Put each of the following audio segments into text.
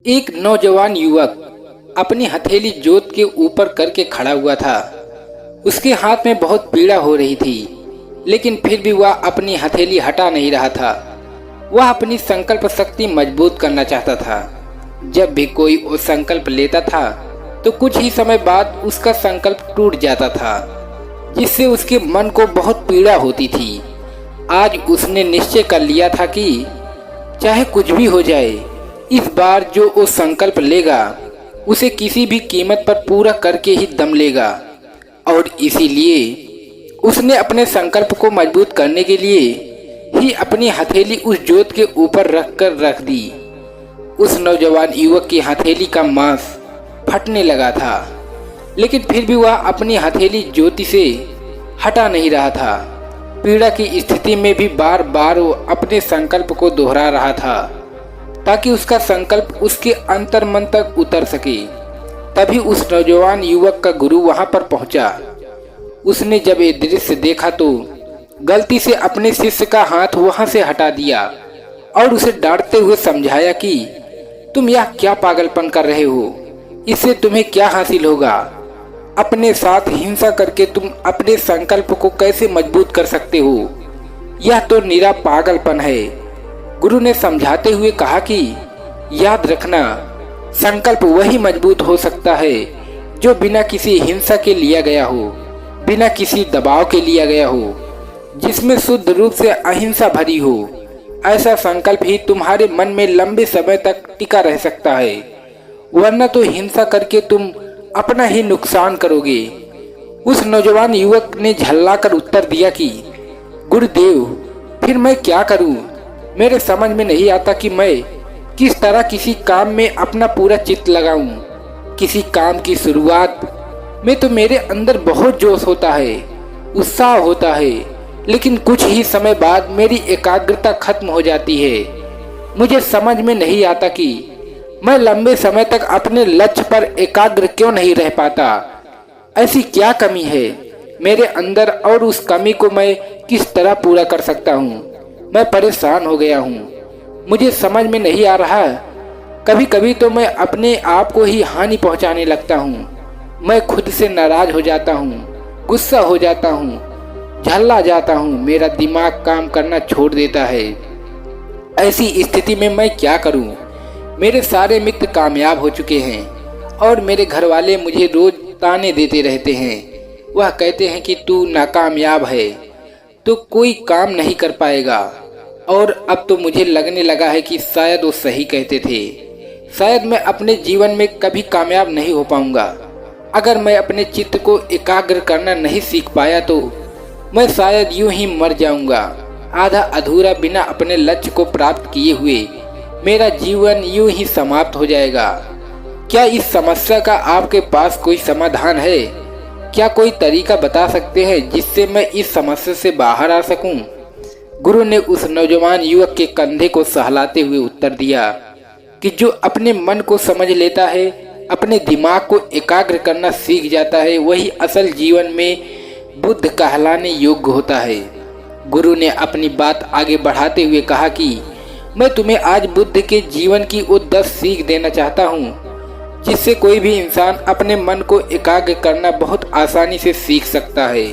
एक नौजवान युवक अपनी हथेली जोत के ऊपर करके खड़ा हुआ था। उसके हाथ में बहुत पीड़ा हो रही थी, लेकिन फिर भी वह अपनी हथेली हटा नहीं रहा था। वह अपनी संकल्प शक्ति मजबूत करना चाहता था। जब भी कोई वो संकल्प लेता था तो कुछ ही समय बाद उसका संकल्प टूट जाता था, जिससे उसके मन को बहुत पीड़ा होती थी। आज उसने निश्चय कर लिया था कि चाहे कुछ भी हो जाए, इस बार जो वो संकल्प लेगा उसे किसी भी कीमत पर पूरा करके ही दम लेगा। और इसीलिए उसने अपने संकल्प को मजबूत करने के लिए ही अपनी हथेली उस जोत के ऊपर रख दी। उस नौजवान युवक की हथेली का मांस फटने लगा था, लेकिन फिर भी वह अपनी हथेली ज्योति से हटा नहीं रहा था। पीड़ा की स्थिति में भी बार बार वो अपने संकल्प को दोहरा रहा था, ताकि उसका संकल्प उसके अंतर मन तक उतर सके। तभी उस नौजवान युवक का गुरु वहां पर पहुंचा। उसने जब ये दृश्य देखा तो गलती से अपने शिष्य का हाथ वहां से हटा दिया और उसे डांटते हुए समझाया कि तुम यह क्या पागलपन कर रहे हो, इससे तुम्हें क्या हासिल होगा। अपने साथ हिंसा करके तुम अपने संकल्प को कैसे मजबूत कर सकते हो, यह तो निरा पागलपन है। गुरु ने समझाते हुए कहा कि याद रखना, संकल्प वही मजबूत हो सकता है जो बिना किसी हिंसा के लिया गया हो, बिना किसी दबाव के लिया गया हो, जिसमें शुद्ध रूप से अहिंसा भरी हो। ऐसा संकल्प ही तुम्हारे मन में लंबे समय तक टिका रह सकता है, वरना तो हिंसा करके तुम अपना ही नुकसान करोगे। उस नौजवान युवक ने झल्लाकर उत्तर दिया कि गुरुदेव, फिर मैं क्या करूं? मेरे समझ में नहीं आता कि मैं किस तरह किसी काम में अपना पूरा चित्त लगाऊं। किसी काम की शुरुआत में तो मेरे अंदर बहुत जोश होता है, उत्साह होता है, लेकिन कुछ ही समय बाद मेरी एकाग्रता खत्म हो जाती है। मुझे समझ में नहीं आता कि मैं लंबे समय तक अपने लक्ष्य पर एकाग्र क्यों नहीं रह पाता। ऐसी क्या कमी है मेरे अंदर और उस कमी को मैं किस तरह पूरा कर सकता हूँ। मैं परेशान हो गया हूँ, मुझे समझ में नहीं आ रहा। कभी कभी तो मैं अपने आप को ही हानि पहुँचाने लगता हूँ। मैं खुद से नाराज हो जाता हूँ, गुस्सा हो जाता हूँ, झल्ला जाता हूँ, मेरा दिमाग काम करना छोड़ देता है। ऐसी स्थिति में मैं क्या करूँ? मेरे सारे मित्र कामयाब हो चुके हैं और मेरे घर वाले मुझे रोज ताने देते रहते हैं। वह कहते हैं कि तू नाकामयाब है, तो कोई काम नहीं कर पाएगा। और अब तो मुझे लगने लगा है कि शायद वो सही कहते थे। शायद मैं अपने जीवन में कभी कामयाब नहीं हो पाऊंगा। अगर मैं अपने चित्त को एकाग्र करना नहीं सीख पाया तो मैं शायद यूं ही मर जाऊंगा, आधा अधूरा, बिना अपने लक्ष्य को प्राप्त किए हुए मेरा जीवन यूं ही समाप्त हो जाएगा। क्या इस समस्या का आपके पास कोई समाधान है? क्या कोई तरीका बता सकते हैं जिससे मैं इस समस्या से बाहर आ सकूं? गुरु ने उस नौजवान युवक के कंधे को सहलाते हुए उत्तर दिया कि जो अपने मन को समझ लेता है, अपने दिमाग को एकाग्र करना सीख जाता है, वही असल जीवन में बुद्ध कहलाने योग्य होता है। गुरु ने अपनी बात आगे बढ़ाते हुए कहा कि मैं तुम्हें आज बुद्ध के जीवन की वो 10 सीख देना चाहता हूँ, जिससे कोई भी इंसान अपने मन को एकाग्र करना बहुत आसानी से सीख सकता है।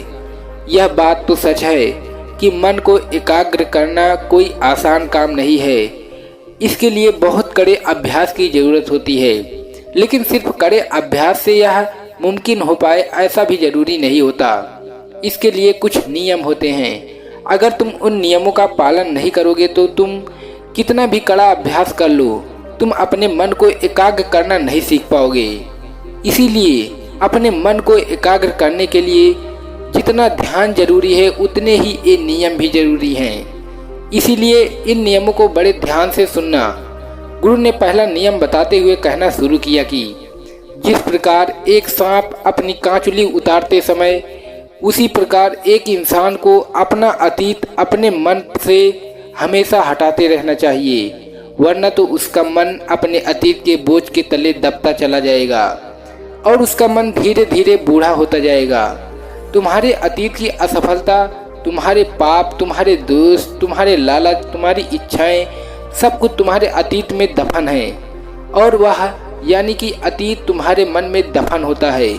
यह बात तो सच है कि मन को एकाग्र करना कोई आसान काम नहीं है। इसके लिए बहुत कड़े अभ्यास की जरूरत होती है, लेकिन सिर्फ कड़े अभ्यास से यह मुमकिन हो पाए ऐसा भी जरूरी नहीं होता। इसके लिए कुछ नियम होते हैं। अगर तुम उन नियमों का पालन नहीं करोगे तो तुम कितना भी कड़ा अभ्यास कर लो, तुम अपने मन को एकाग्र करना नहीं सीख पाओगे। इसीलिए अपने मन को एकाग्र करने के लिए जितना ध्यान जरूरी है, उतने ही ये नियम भी जरूरी हैं। इसीलिए इन नियमों को बड़े ध्यान से सुनना। गुरु ने पहला नियम बताते हुए कहना शुरू किया कि जिस प्रकार एक सांप अपनी कांचुली उतारते समय, उसी प्रकार एक इंसान को अपना अतीत अपने मन से हमेशा हटाते रहना चाहिए, वरना तो उसका मन अपने अतीत के बोझ के तले दबता चला जाएगा और उसका मन धीरे धीरे बूढ़ा होता जाएगा। तुम्हारे अतीत की असफलता, तुम्हारे पाप, तुम्हारे दोष, तुम्हारे लालच, तुम्हारी इच्छाएं, सब कुछ तुम्हारे अतीत में दफन है। और वह यानी कि अतीत तुम्हारे मन में दफन होता है।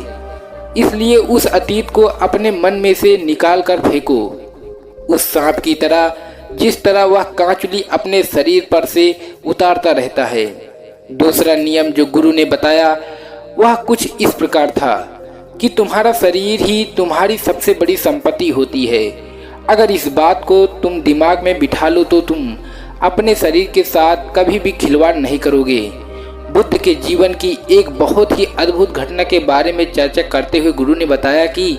इसलिए उस अतीत को अपने मन में से निकाल कर फेंको, उस सांप की तरह जिस तरह वह कांचुली अपने शरीर पर से उतारता रहता है। दूसरा नियम जो गुरु ने बताया वह कुछ इस प्रकार था कि तुम्हारा शरीर ही तुम्हारी सबसे बड़ी संपत्ति होती है। अगर इस बात को तुम दिमाग में बिठा लो तो तुम अपने शरीर के साथ कभी भी खिलवाड़ नहीं करोगे। बुद्ध के जीवन की एक बहुत ही अद्भुत घटना के बारे में चर्चा करते हुए गुरु ने बताया कि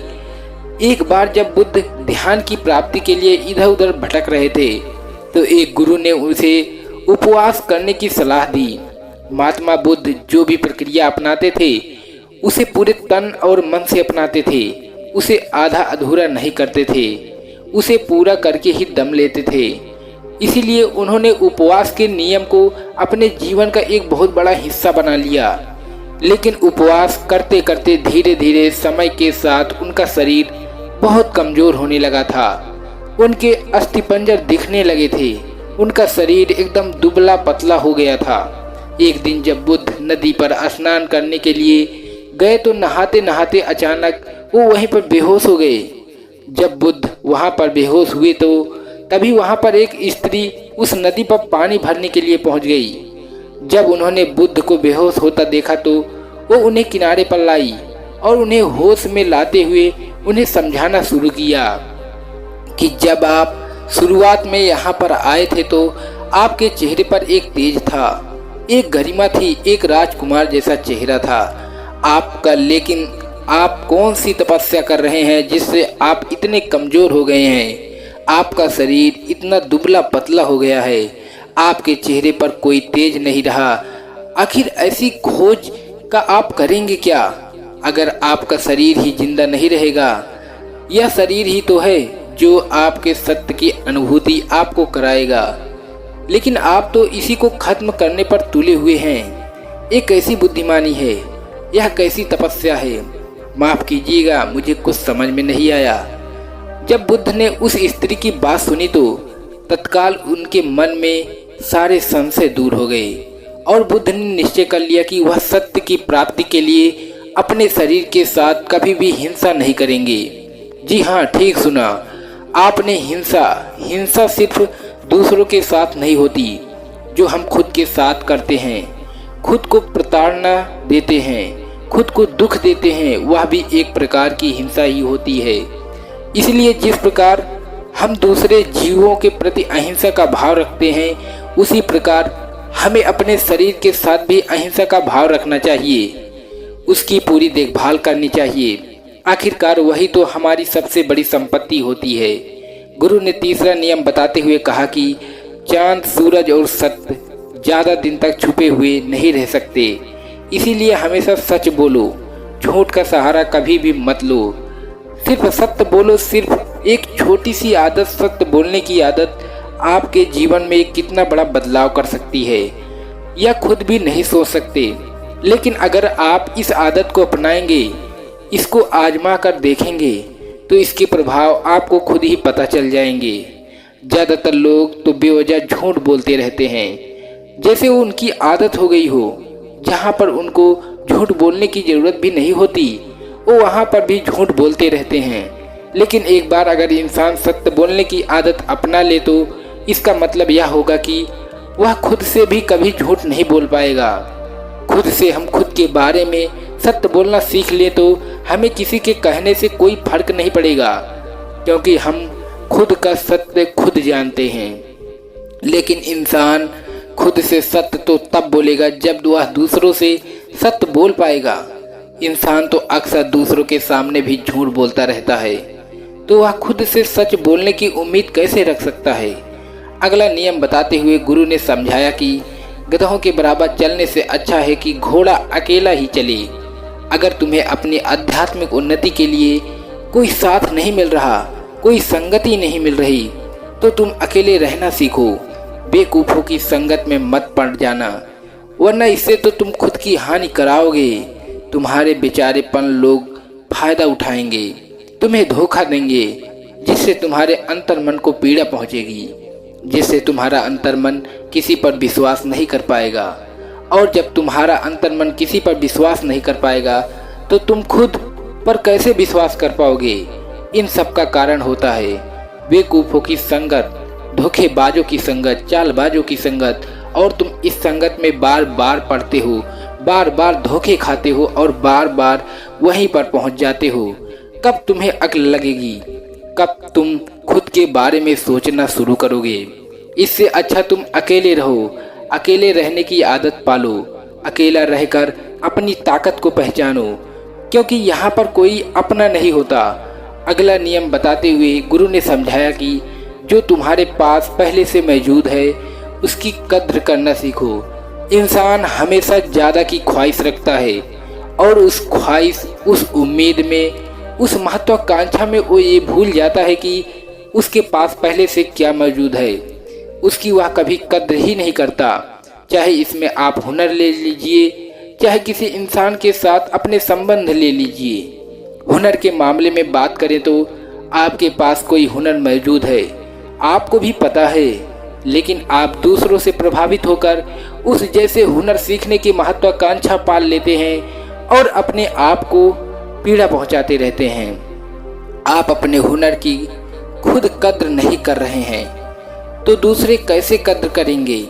एक बार जब बुद्ध ध्यान की प्राप्ति के लिए इधर उधर भटक रहे थे तो एक गुरु ने उसे उपवास करने की सलाह दी। महात्मा बुद्ध जो भी प्रक्रिया अपनाते थे उसे पूरे तन और मन से अपनाते थे, उसे आधा अधूरा नहीं करते थे, उसे पूरा करके ही दम लेते थे। इसीलिए उन्होंने उपवास के नियम को अपने जीवन का एक बहुत बड़ा हिस्सा बना लिया। लेकिन उपवास करते करते धीरे धीरे समय के साथ उनका शरीर बहुत कमजोर होने लगा था। उनके अस्थिपंजर दिखने लगे थे, उनका शरीर एकदम दुबला पतला हो गया था। एक दिन जब बुद्ध नदी पर स्नान करने के लिए गए तो नहाते नहाते अचानक वो वहीं पर बेहोश हो गए। जब बुद्ध वहां पर बेहोश हुए तो तभी वहां पर एक स्त्री उस नदी पर पानी भरने के लिए पहुंच गई। जब उन्होंने बुद्ध को बेहोश होता देखा तो वो उन्हें किनारे पर लाई और उन्हें होश में लाते हुए उन्हें समझाना शुरू किया कि जब आप शुरुआत में यहाँ पर आए थे तो आपके चेहरे पर एक तेज था, एक गरिमा थी, एक राजकुमार जैसा चेहरा था आपका। लेकिन आप कौन सी तपस्या कर रहे हैं जिससे आप इतने कमजोर हो गए हैं? आपका शरीर इतना दुबला पतला हो गया है, आपके चेहरे पर कोई तेज नहीं रहा। आखिर ऐसी खोज का आप करेंगे क्या अगर आपका शरीर ही जिंदा नहीं रहेगा? यह शरीर ही तो है जो आपके सत्य की अनुभूति आपको कराएगा, लेकिन आप तो इसी को खत्म करने पर तुले हुए हैं। ये कैसी बुद्धिमानी है, यह कैसी तपस्या है? माफ कीजिएगा, मुझे कुछ समझ में नहीं आया। जब बुद्ध ने उस स्त्री की बात सुनी तो तत्काल उनके मन में सारे संशय दूर हो गए और बुद्ध ने निश्चय कर लिया कि वह सत्य की प्राप्ति के लिए अपने शरीर के साथ कभी भी हिंसा नहीं करेंगे। जी हाँ, ठीक सुना आपने, हिंसा सिर्फ दूसरों के साथ नहीं होती, जो हम खुद के साथ करते हैं। खुद को प्रताड़ना देते हैं, खुद को दुख देते हैं, वह भी एक प्रकार की हिंसा ही होती है। इसलिए जिस प्रकार हम दूसरे जीवों के प्रति अहिंसा का भाव रखते हैं उसी प्रकार हमें अपने शरीर के साथ भी अहिंसा का भाव रखना चाहिए, उसकी पूरी देखभाल करनी चाहिए। आखिरकार वही तो हमारी सबसे बड़ी संपत्ति होती है। गुरु ने तीसरा नियम बताते हुए कहा कि चांद, सूरज और सत्य ज़्यादा दिन तक छुपे हुए नहीं रह सकते, इसीलिए हमेशा सच बोलो, झूठ का सहारा कभी भी मत लो। सिर्फ सत्य बोलो। सिर्फ एक छोटी सी आदत, सत्य बोलने की आदत, आपके जीवन में कितना बड़ा बदलाव कर सकती है यह खुद भी नहीं सोच सकते। लेकिन अगर आप इस आदत को अपनाएंगे, इसको आजमा कर देखेंगे तो इसके प्रभाव आपको खुद ही पता चल जाएंगे। ज़्यादातर लोग तो बेवजह झूठ बोलते रहते हैं, जैसे वो उनकी आदत हो गई हो। जहाँ पर उनको झूठ बोलने की ज़रूरत भी नहीं होती वो वहाँ पर भी झूठ बोलते रहते हैं। लेकिन एक बार अगर इंसान सत्य बोलने की आदत अपना ले तो इसका मतलब यह होगा कि वह खुद से भी कभी झूठ नहीं बोल पाएगा। खुद से हम खुद के बारे में सत्य बोलना सीख ले तो हमें किसी के कहने से कोई फर्क नहीं पड़ेगा, क्योंकि हम खुद का सत्य खुद जानते हैं। लेकिन इंसान खुद से सत्य तो तब बोलेगा जब वह दूसरों से सत्य बोल पाएगा। इंसान तो अक्सर दूसरों के सामने भी झूठ बोलता रहता है, तो वह खुद से सच बोलने की उम्मीद कैसे रख सकता है? अगला नियम बताते हुए गुरु ने समझाया कि गधों के बराबर चलने से अच्छा है कि घोड़ा अकेला ही चले। अगर तुम्हें अपनी आध्यात्मिक उन्नति के लिए कोई साथ नहीं मिल रहा, कोई संगति नहीं मिल रही, तो तुम अकेले रहना सीखो। बेवकूफ़ों की संगत में मत पड़ जाना, वरना इससे तो तुम खुद की हानि कराओगे। तुम्हारे बेचारेपन लोग फायदा उठाएंगे, तुम्हें धोखा देंगे, जिससे तुम्हारे अंतर्मन को पीड़ा पहुंचेगी, जिससे तुम्हारा अंतर्मन किसी पर विश्वास नहीं कर पाएगा और जब तुम्हारा अंतर्मन किसी पर विश्वास नहीं कर पाएगा तो तुम खुद पर कैसे विश्वास कर पाओगे। इन सब का कारण होता है बेवकूफ़ों की संगत, धोखेबाजों की संगत, चालबाजों की संगत। और तुम इस संगत में बार बार पड़ते हो, बार बार धोखे खाते हो और बार बार वहीं पर पहुंच जाते हो। कब तुम्हें अक्ल लगेगी? कब तुम खुद के बारे में सोचना शुरू करोगे? इससे अच्छा तुम अकेले रहो, अकेले रहने की आदत पालो, अकेला रहकर अपनी ताकत को पहचानो, क्योंकि यहाँ पर कोई अपना नहीं होता। अगला नियम बताते हुए गुरु ने समझाया कि जो तुम्हारे पास पहले से मौजूद है उसकी कद्र करना सीखो। इंसान हमेशा ज़्यादा की ख्वाहिश रखता है और उस ख्वाहिश, उस उम्मीद में, उस महत्वाकांक्षा में वो ये भूल जाता है कि उसके पास पहले से क्या मौजूद है। उसकी वह कभी कद्र ही नहीं करता। चाहे इसमें आप हुनर ले लीजिए, चाहे किसी इंसान के साथ अपने संबंध ले लीजिए। हुनर के मामले में बात करें तो आपके पास कोई हुनर मौजूद है, आपको भी पता है, लेकिन आप दूसरों से प्रभावित होकर उस जैसे हुनर सीखने की महत्वाकांक्षा पाल लेते हैं और अपने आप को पीड़ा पहुंचाते रहते हैं। आप अपने हुनर की खुद कद्र नहीं कर रहे हैं तो दूसरे कैसे कद्र करेंगे।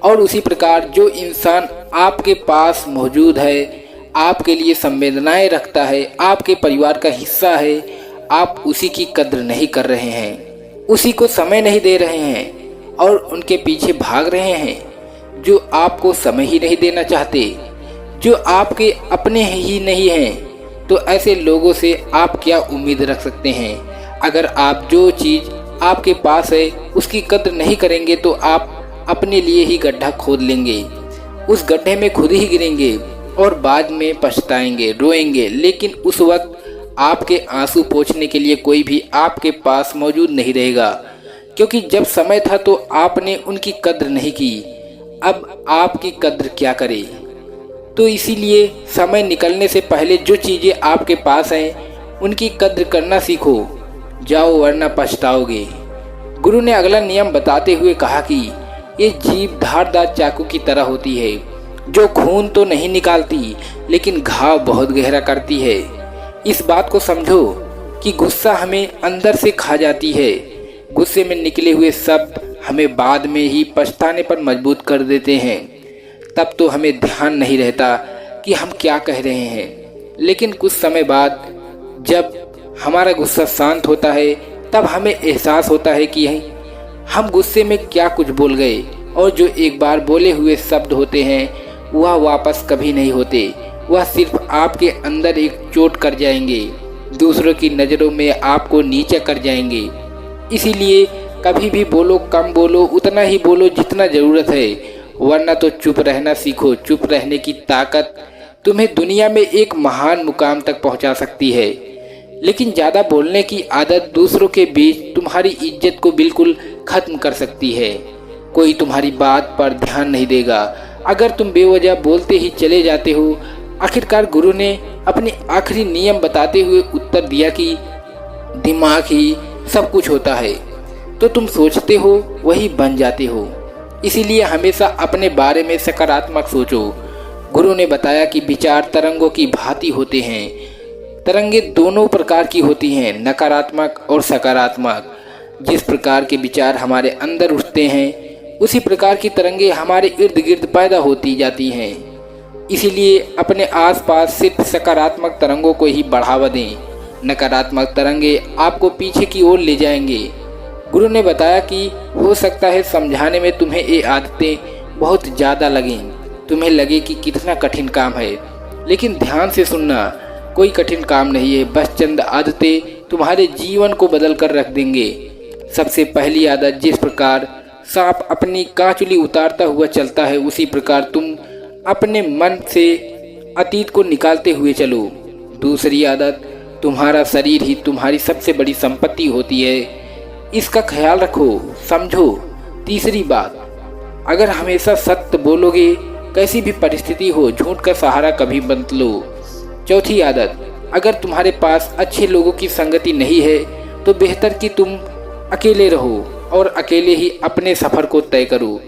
और उसी प्रकार जो इंसान आपके पास मौजूद है, आपके लिए संवेदनाएं रखता है, आपके परिवार का हिस्सा है, आप उसी की कद्र नहीं कर रहे हैं, उसी को समय नहीं दे रहे हैं और उनके पीछे भाग रहे हैं जो आपको समय ही नहीं देना चाहते, जो आपके अपने ही नहीं हैं। तो ऐसे लोगों से आप क्या उम्मीद रख सकते हैं? अगर आप जो चीज़ आपके पास है उसकी कद्र नहीं करेंगे तो आप अपने लिए ही गड्ढा खोद लेंगे, उस गड्ढे में खुद ही गिरेंगे और बाद में पछताएंगे, रोएंगे। लेकिन उस वक्त आपके आंसू पोंछने के लिए कोई भी आपके पास मौजूद नहीं रहेगा, क्योंकि जब समय था तो आपने उनकी कद्र नहीं की। अब आपकी कद्र क्या करे? तो इसीलिए समय निकलने से पहले जो चीज़ें आपके पास हैं उनकी कद्र करना सीखो, जाओ वरना पछताओगे। गुरु ने अगला नियम बताते हुए कहा कि ये जीभ धारदार चाकू की तरह होती है, जो खून तो नहीं निकालती लेकिन घाव बहुत गहरा करती है। इस बात को समझो कि गुस्सा हमें अंदर से खा जाती है। गुस्से में निकले हुए शब्द हमें बाद में ही पछताने पर मजबूर कर देते हैं। तब तो हमें ध्यान नहीं रहता कि हम क्या कह रहे हैं, लेकिन कुछ समय बाद जब हमारा गुस्सा शांत होता है तब हमें एहसास होता है कि हम गुस्से में क्या कुछ बोल गए, और जो एक बार बोले हुए शब्द होते हैं वह वापस कभी नहीं होते। वह सिर्फ आपके अंदर एक चोट कर जाएंगे, दूसरों की नज़रों में आपको नीचा कर जाएंगे। इसीलिए कभी भी बोलो कम बोलो, उतना ही बोलो जितना ज़रूरत है, वरना तो चुप रहना सीखो। चुप रहने की ताकत तुम्हें दुनिया में एक महान मुकाम तक पहुंचा सकती है, लेकिन ज़्यादा बोलने की आदत दूसरों के बीच तुम्हारी इज्जत को बिल्कुल ख़त्म कर सकती है। कोई तुम्हारी बात पर ध्यान नहीं देगा अगर तुम बेवजह बोलते ही चले जाते हो। आखिरकार गुरु ने अपने आखिरी नियम बताते हुए उत्तर दिया कि दिमाग ही सब कुछ होता है, तो तुम सोचते हो वही बन जाते हो। इसीलिए हमेशा अपने बारे में सकारात्मक सोचो। गुरु ने बताया कि विचार तरंगों की भांति होते हैं। तरंगे दोनों प्रकार की होती हैं, नकारात्मक और सकारात्मक। जिस प्रकार के विचार हमारे अंदर उठते हैं उसी प्रकार की तरंगे हमारे इर्द गिर्द पैदा होती जाती हैं। इसीलिए अपने आसपास सिर्फ सकारात्मक तरंगों को ही बढ़ावा दें। नकारात्मक तरंगे आपको पीछे की ओर ले जाएंगे। गुरु ने बताया कि हो सकता है समझाने में तुम्हें ये आदतें बहुत ज़्यादा लगें, तुम्हें लगे कि कितना कठिन काम है, लेकिन ध्यान से सुनना, कोई कठिन काम नहीं है। बस चंद आदतें तुम्हारे जीवन को बदल कर रख देंगे। सबसे पहली आदत, जिस प्रकार सांप अपनी कांचुली उतारता हुआ चलता है उसी प्रकार तुम अपने मन से अतीत को निकालते हुए चलो। दूसरी आदत, तुम्हारा शरीर ही तुम्हारी सबसे बड़ी संपत्ति होती है, इसका ख्याल रखो, समझो। तीसरी बात, अगर हमेशा सत्य बोलोगे, कैसी भी परिस्थिति हो, झूठ का सहारा कभी मत लो। चौथी आदत, अगर तुम्हारे पास अच्छे लोगों की संगति नहीं है तो बेहतर कि तुम अकेले रहो और अकेले ही अपने सफ़र को तय करो।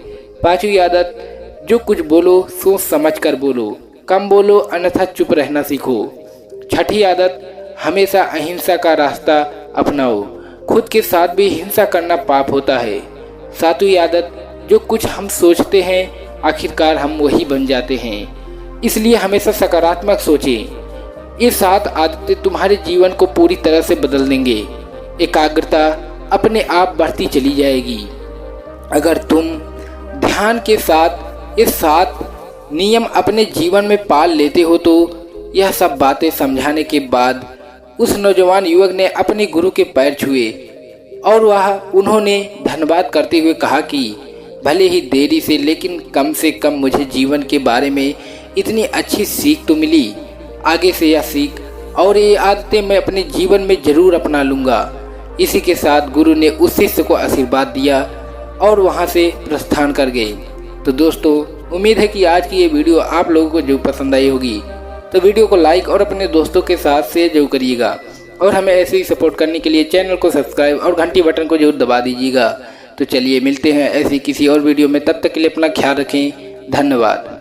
पांचवी आदत, जो कुछ बोलो सोच समझ कर बोलो, कम बोलो अन्यथा चुप रहना सीखो। छठी आदत, हमेशा अहिंसा का रास्ता अपनाओ। खुद के साथ भी हिंसा करना पाप होता है। सातवीं आदत, जो कुछ हम सोचते हैं आखिरकार हम वही बन जाते हैं, इसलिए हमेशा सकारात्मक सोचें। ये 7 आदतें तुम्हारे जीवन को पूरी तरह से बदल देंगे। एकाग्रता अपने आप बढ़ती चली जाएगी। अगर तुम ध्यान के साथ ये 7 नियम अपने जीवन में पाल लेते हो तो यह सब बातें समझाने के बाद उस नौजवान युवक ने अपने गुरु के पैर छुए और उन्होंने धन्यवाद करते हुए कहा कि भले ही देरी से लेकिन कम से कम मुझे जीवन के बारे में इतनी अच्छी सीख तो मिली। आगे से यह सीख और ये आदतें मैं अपने जीवन में जरूर अपना लूँगा। इसी के साथ गुरु ने उस शिष्य को आशीर्वाद दिया और वहाँ से प्रस्थान कर गए। तो दोस्तों, उम्मीद है कि आज की ये वीडियो आप लोगों को जो पसंद आई होगी, तो वीडियो को लाइक और अपने दोस्तों के साथ शेयर जरूर करिएगा और हमें ऐसे ही सपोर्ट करने के लिए चैनल को सब्सक्राइब और घंटी बटन को जरूर दबा दीजिएगा। तो चलिए मिलते हैं ऐसी किसी और वीडियो में, तब तक के लिए अपना ख्याल रखें। धन्यवाद।